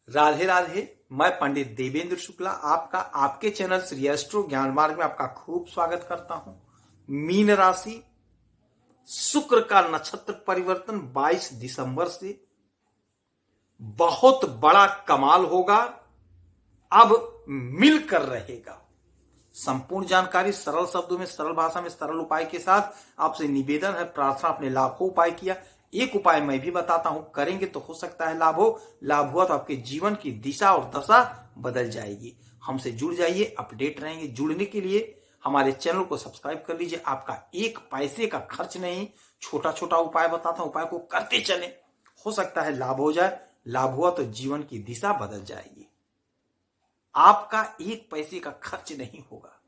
राधे राधे। मैं पंडित देवेंद्र शुक्ला आपका आपके चैनल श्री एस्ट्रो ज्ञान मार्ग में आपका खूब स्वागत करता हूं। मीन राशि, शुक्र का नक्षत्र परिवर्तन 22 दिसंबर से बहुत बड़ा कमाल होगा, अब मिलकर रहेगा। संपूर्ण जानकारी सरल शब्दों में, सरल भाषा में, सरल उपाय के साथ आपसे निवेदन है, प्रार्थना आपने लाखों उपाय किया, एक उपाय मैं भी बताता हूं, करेंगे तो हो सकता है लाभ हो। लाभ हुआ तो आपके जीवन की दिशा और दशा बदल जाएगी। हमसे जुड़ जाइए, अपडेट रहेंगे। जुड़ने के लिए हमारे चैनल को सब्सक्राइब कर लीजिए। आपका एक पैसे का खर्च नहीं, छोटा छोटा उपाय बताता हूं, उपाय को करते चले, हो सकता है लाभ हो जाए। लाभ हुआ तो जीवन की दिशा बदल जाएगी। आपका एक पैसे का खर्च नहीं होगा।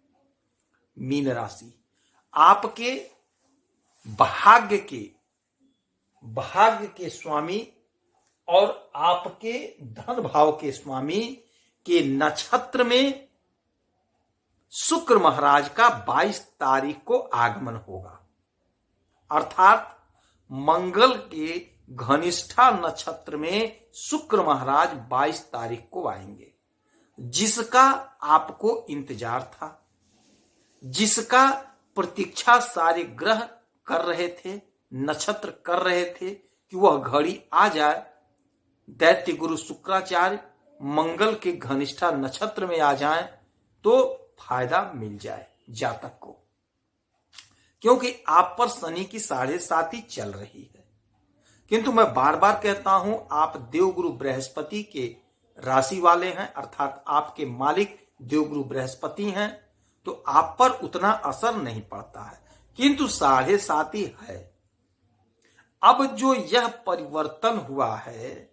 मीन राशि, आपके भाग्य के स्वामी और आपके धन भाव के स्वामी के नक्षत्र में शुक्र महाराज का 22 तारीख को आगमन होगा। अर्थात मंगल के घनिष्ठा नक्षत्र में शुक्र महाराज 22 तारीख को आएंगे, जिसका आपको इंतजार था, जिसका प्रतीक्षा सारे ग्रह कर रहे थे, नक्षत्र कर रहे थे कि वह घड़ी आ जाए। दैत्य गुरु शुक्राचार्य मंगल के घनिष्ठा नक्षत्र में आ जाएं तो फायदा मिल जाए जातक को, क्योंकि आप पर शनि की 7.5 चल रही है। किंतु मैं बार बार कहता हूं, आप देवगुरु बृहस्पति के राशि वाले हैं, अर्थात आपके मालिक देवगुरु बृहस्पति हैं, तो आप पर उतना असर नहीं पड़ता है, किंतु 7.5 है। अब जो यह परिवर्तन हुआ है,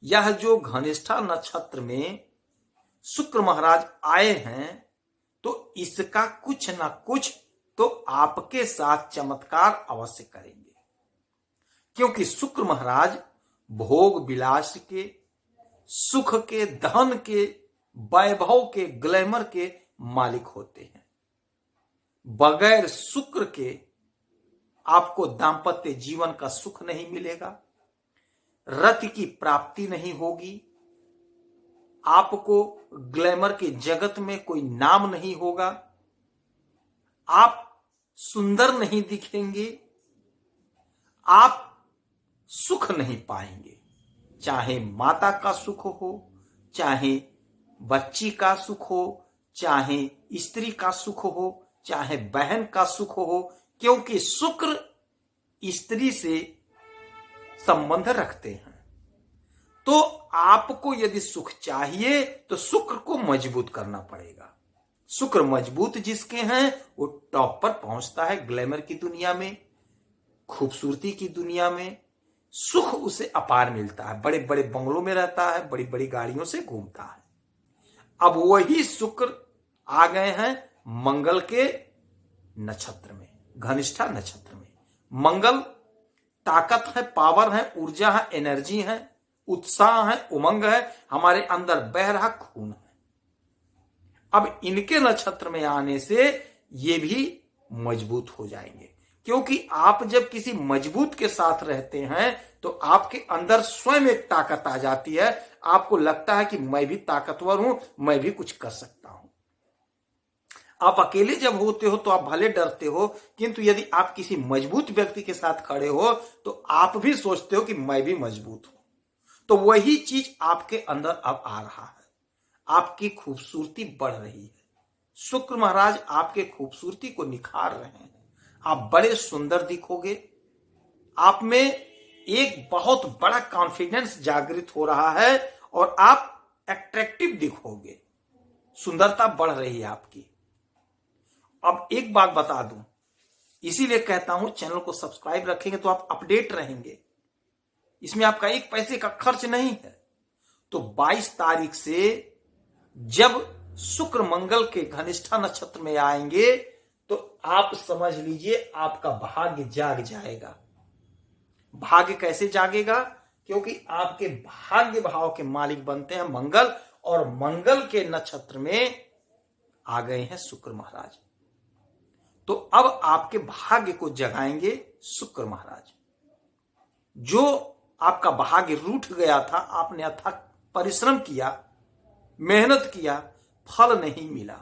यह जो घनिष्ठा नक्षत्र में शुक्र महाराज आए हैं, तो इसका कुछ ना कुछ तो आपके साथ चमत्कार अवश्य करेंगे, क्योंकि शुक्र महाराज भोग विलास के, सुख के, धन के, वैभव के, ग्लैमर के मालिक होते हैं। बगैर शुक्र के आपको दांपत्य जीवन का सुख नहीं मिलेगा, रति की प्राप्ति नहीं होगी, आपको ग्लैमर के जगत में कोई नाम नहीं होगा, आप सुंदर नहीं दिखेंगे, आप सुख नहीं पाएंगे। चाहे माता का सुख हो, चाहे बच्ची का सुख हो, चाहे स्त्री का सुख हो, चाहे बहन का सुख हो, क्योंकि शुक्र स्त्री से संबंध रखते हैं। तो आपको यदि सुख चाहिए तो शुक्र को मजबूत करना पड़ेगा। शुक्र मजबूत जिसके हैं वो टॉप पर पहुंचता है, ग्लैमर की दुनिया में, खूबसूरती की दुनिया में सुख उसे अपार मिलता है, बड़े बड़े बंगलों में रहता है, बड़ी बड़ी गाड़ियों से घूमता है। अब वही शुक्र आ गए हैं मंगल के नक्षत्र में, घनिष्ठा नक्षत्र में। मंगल ताकत है, पावर है, ऊर्जा है, एनर्जी है, उत्साह है, उमंग है, हमारे अंदर बह रहा खून है। अब इनके नक्षत्र में आने से ये भी मजबूत हो जाएंगे, क्योंकि आप जब किसी मजबूत के साथ रहते हैं तो आपके अंदर स्वयं एक ताकत आ जाती है। आपको लगता है कि मैं भी ताकतवर हूं, मैं भी कुछ कर सकता हूं। आप अकेले जब होते हो तो आप भले डरते हो, किंतु यदि आप किसी मजबूत व्यक्ति के साथ खड़े हो तो आप भी सोचते हो कि मैं भी मजबूत हूं। तो वही चीज आपके अंदर अब आ रहा है, आपकी खूबसूरती बढ़ रही है। शुक्र महाराज आपके खूबसूरती को निखार रहे हैं, आप बड़े सुंदर दिखोगे, आप में एक बहुत बड़ा कॉन्फिडेंस जागृत हो रहा है और आप अट्रैक्टिव दिखोगे, सुंदरता बढ़ रही है आपकी। अब एक बात बता दूं, इसीलिए कहता हूं चैनल को सब्सक्राइब रखेंगे तो आप अपडेट रहेंगे, इसमें आपका एक पैसे का खर्च नहीं है। तो 22 तारीख से जब शुक्र मंगल के घनिष्ठा नक्षत्र में आएंगे तो आप समझ लीजिए आपका भाग्य जाग जाएगा। भाग्य कैसे जागेगा? क्योंकि आपके भाग्य भाव के मालिक बनते हैं मंगल, और मंगल के नक्षत्र में आ गए हैं शुक्र महाराज। तो अब आपके भाग्य को जगाएंगे शुक्र महाराज। जो आपका भाग्य रूठ गया था, आपने अथक परिश्रम किया, मेहनत किया, फल नहीं मिला,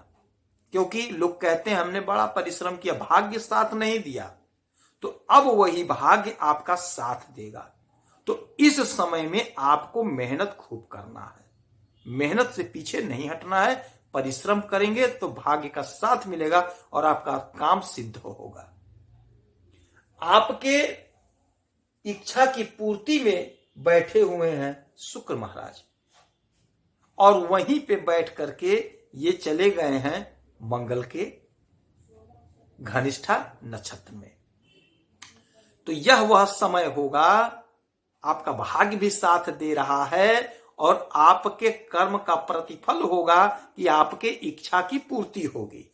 क्योंकि लोग कहते हैं हमने बड़ा परिश्रम किया, भाग्य साथ नहीं दिया, तो अब वही भाग्य आपका साथ देगा। तो इस समय में आपको मेहनत खूब करना है, मेहनत से पीछे नहीं हटना है। परिश्रम करेंगे तो भाग्य का साथ मिलेगा और आपका काम सिद्ध होगा। आपके इच्छा की पूर्ति में बैठे हुए हैं शुक्र महाराज, और वहीं पे बैठ करके ये चले गए हैं मंगल के घनिष्ठा नक्षत्र में। तो यह वह समय होगा, आपका भाग्य भी साथ दे रहा है और आपके कर्म का प्रतिफल होगा कि आपके इच्छा की पूर्ति होगी।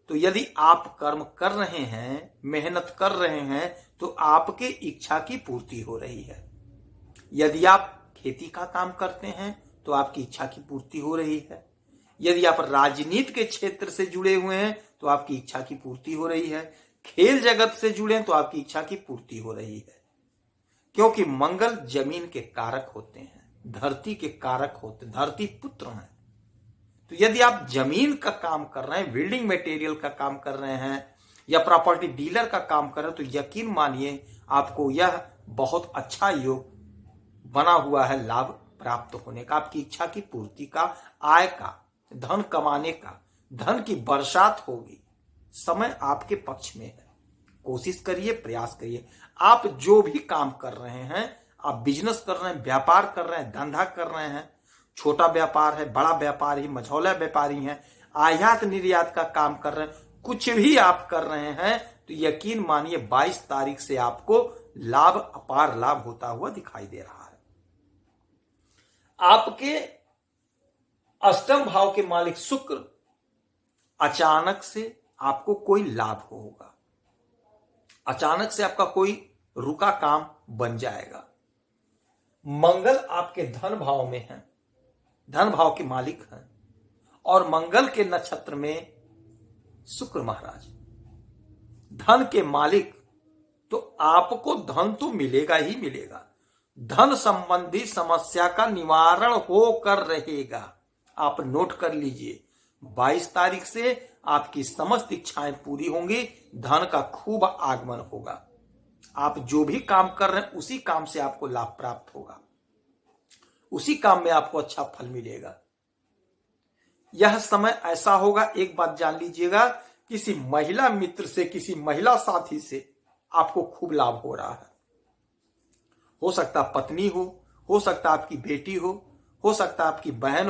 तो यदि आप कर्म कर रहे हैं, मेहनत कर रहे हैं, तो आपके इच्छा की पूर्ति हो रही है। यदि आप खेती का काम करते हैं तो आपकी इच्छा की पूर्ति हो रही है। यदि आप राजनीति के क्षेत्र से जुड़े हुए हैं तो आपकी इच्छा की पूर्ति हो रही है। खेल जगत से जुड़े हैं तो आपकी इच्छा की पूर्ति हो रही है, क्योंकि मंगल जमीन के कारक होते हैं, धरती के कारक होते, धरती पुत्र हैं। तो यदि आप जमीन का काम कर रहे हैं, बिल्डिंग मटेरियल का काम कर रहे हैं या प्रॉपर्टी डीलर का काम कर रहे हैं, तो यकीन मानिए आपको यह बहुत अच्छा योग बना हुआ है लाभ प्राप्त होने का, आपकी इच्छा की पूर्ति का, आय का, धन कमाने का, धन की बरसात होगी। समय आपके पक्ष में है। कोशिश करिए, प्रयास करिए। आप जो भी काम कर रहे हैं, आप बिजनेस कर रहे हैं, व्यापार कर रहे हैं, धंधा कर रहे हैं, छोटा व्यापार है, बड़ा व्यापारी, मझौला व्यापारी हैं, आयात निर्यात का काम कर रहे हैं, कुछ भी आप कर रहे हैं, तो यकीन मानिए 22 तारीख से आपको लाभ, अपार लाभ होता हुआ दिखाई दे रहा है। आपके अष्टम भाव के मालिक शुक्र अचानक से आपको कोई लाभ होगा, अचानक से आपका कोई रुका काम बन जाएगा। मंगल आपके धन भाव में है, धन भाव के मालिक हैं, और मंगल के नक्षत्र में शुक्र महाराज धन के मालिक, तो आपको धन तो मिलेगा ही मिलेगा। धन संबंधी समस्या का निवारण होकर रहेगा। आप नोट कर लीजिए, 22 तारीख से आपकी समस्त इच्छाएं पूरी होंगी, धन का खूब आगमन होगा। आप जो भी काम कर रहे हैं उसी काम से आपको लाभ प्राप्त होगा, उसी काम में आपको अच्छा फल मिलेगा। यह समय ऐसा होगा, एक बात जान लीजिएगा, किसी महिला मित्र से, किसी महिला साथी से आपको खूब लाभ हो रहा है। हो सकता पत्नी हो सकता आपकी बेटी हो सकता आपकी बहन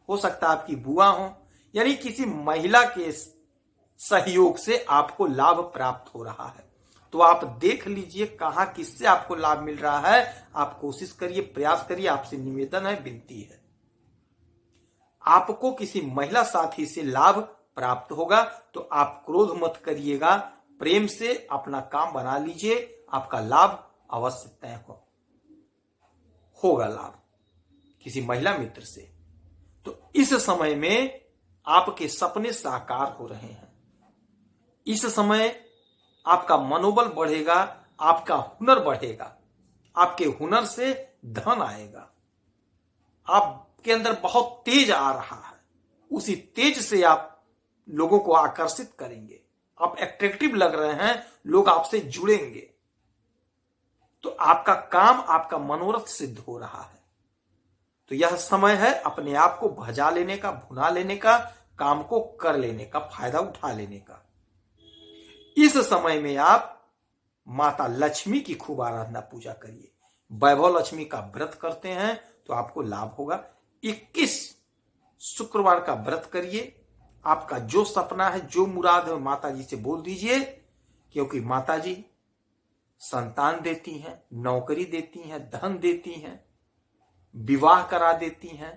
हो सकता आपकी बुआ हो, यानी किसी महिला के सहयोग से आपको लाभ प्राप्त हो रहा है। तो आप देख लीजिए कहां किससे आपको लाभ मिल रहा है। आप कोशिश करिए, प्रयास करिए, आपसे निवेदन है, विनती है। आपको किसी महिला साथी से लाभ प्राप्त होगा, तो आप क्रोध मत करिएगा, प्रेम से अपना काम बना लीजिए, आपका लाभ अवश्य तय होगा लाभ किसी महिला मित्र से। तो इस समय में आपके सपने साकार हो रहे हैं। इस समय आपका मनोबल बढ़ेगा, आपका हुनर बढ़ेगा, आपके हुनर से धन आएगा। आपके अंदर बहुत तेज आ रहा है, उसी तेज से आप लोगों को आकर्षित करेंगे। आप एट्रैक्टिव लग रहे हैं, लोग आपसे जुड़ेंगे। तो आपका काम, आपका मनोरथ सिद्ध हो रहा है। तो यह समय है अपने आप को भजा लेने का, भुना लेने का, काम को कर लेने का, फायदा उठा लेने का। इस समय में आप माता लक्ष्मी की खूब आराधना पूजा करिए। वैभव लक्ष्मी का व्रत करते हैं तो आपको लाभ होगा। 21 शुक्रवार का व्रत करिए। आपका जो सपना है, जो मुराद है, माता जी से बोल दीजिए, क्योंकि माता जी संतान देती हैं, नौकरी देती हैं, धन देती हैं, विवाह करा देती हैं,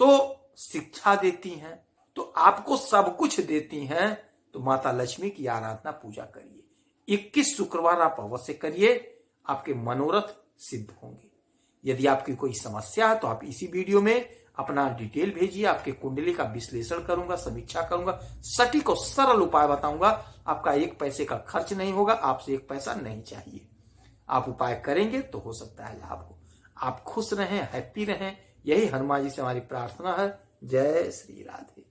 तो शिक्षा देती हैं, तो आपको सब कुछ देती हैं। तो माता लक्ष्मी की आराधना पूजा करिए। 21 शुक्रवार आप अवश्य करिए, आपके मनोरथ सिद्ध होंगे। यदि आपकी कोई समस्या है तो आप इसी वीडियो में अपना डिटेल भेजिए, आपके कुंडली का विश्लेषण करूंगा, समीक्षा करूंगा, सटीक और सरल उपाय बताऊंगा। आपका 1 पैसे का खर्च नहीं होगा, आपसे 1 पैसा नहीं चाहिए। आप उपाय करेंगे तो हो सकता है लाभ हो। आप खुश रहें, हैप्पी रहें, यही हनुमान जी से हमारी प्रार्थना है। जय श्री राधे।